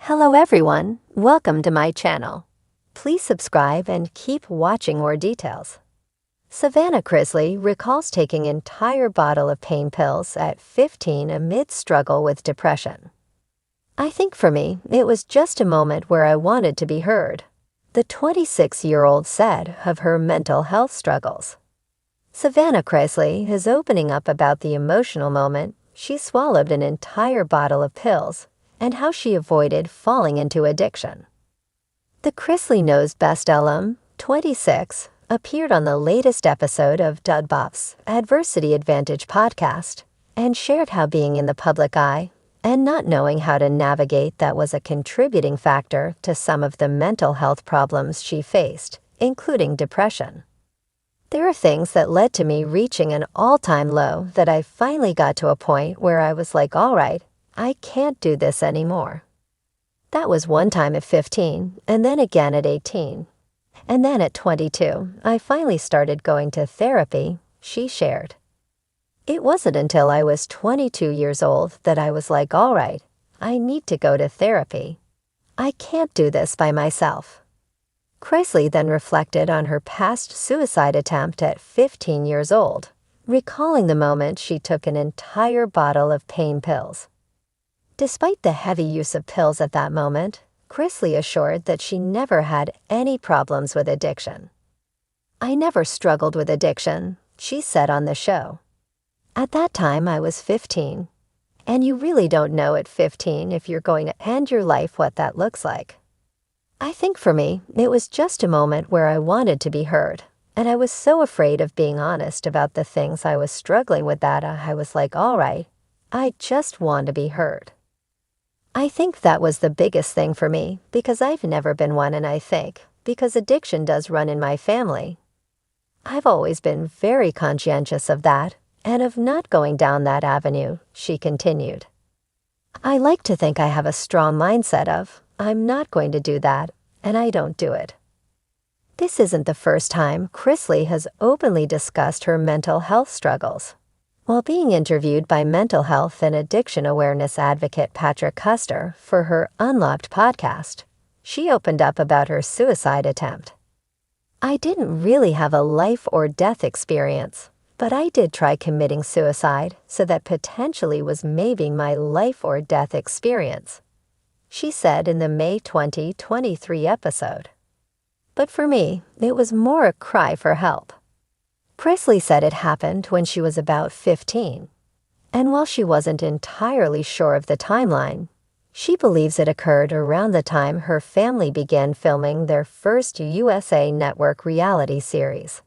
Hello everyone, welcome to my channel. Please subscribe and keep watching more details. Savannah Chrisley recalls taking entire bottle of pain pills at 15 amid struggle with depression. I think for me, it was just a moment where I wanted to be heard, the 26-year-old said of her mental health struggles. Savannah Chrisley is opening up about the emotional moment she swallowed an entire bottle of pills and how she avoided falling into addiction. The Chrisley Knows Best alum, 26, appeared on the latest episode of Dudbop's Adversity Advantage podcast and shared how being in the public eye and not knowing how to navigate that was a contributing factor to some of the mental health problems she faced, including depression. There are things that led to me reaching an all-time low that I finally got to a point where I was like, all right, I can't do this anymore. That was one time at 15, and then again at 18. And then at 22, I finally started going to therapy, she shared. It wasn't until I was 22 years old that I was like, all right, I need to go to therapy. I can't do this by myself. Chrisley then reflected on her past suicide attempt at 15 years old, recalling the moment she took an entire bottle of pain pills. Despite the heavy use of pills at that moment, Chrisley assured that she never had any problems with addiction. I never struggled with addiction, she said on the show. At that time, I was 15, and you really don't know at 15 if you're going to end your life what that looks like. I think for me, it was just a moment where I wanted to be heard, and I was so afraid of being honest about the things I was struggling with that I was like, all right, I just want to be heard. I think that was the biggest thing for me because I've never been one, and I think because addiction does run in my family. I've always been very conscientious of that and of not going down that avenue, she continued. I like to think I have a strong mindset of, I'm not going to do that, and I don't do it. This isn't the first time Chrisley has openly discussed her mental health struggles. While being interviewed by mental health and addiction awareness advocate Patrick Custer for her Unlocked podcast, she opened up about her suicide attempt. I didn't really have a life or death experience, but I did try committing suicide, so that potentially was maybe my life or death experience, she said in the May 2023 episode. But for me, it was more a cry for help. Chrisley said it happened when she was about 15, and while she wasn't entirely sure of the timeline, she believes it occurred around the time her family began filming their first USA Network reality series.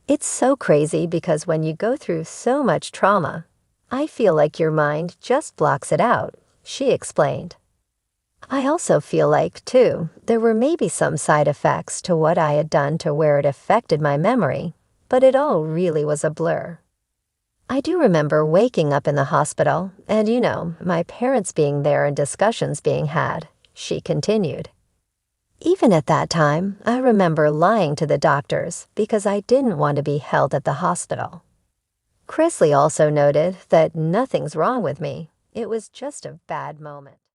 It's so crazy because when you go through so much trauma, I feel like your mind just blocks it out, she explained. I also feel like, too, there were maybe some side effects to what I had done to where it affected my memory, but it all really was a blur. I do remember waking up in the hospital and, my parents being there and discussions being had, she continued. Even at that time, I remember lying to the doctors because I didn't want to be held at the hospital. Chrisley also noted that nothing's wrong with me. It was just a bad moment.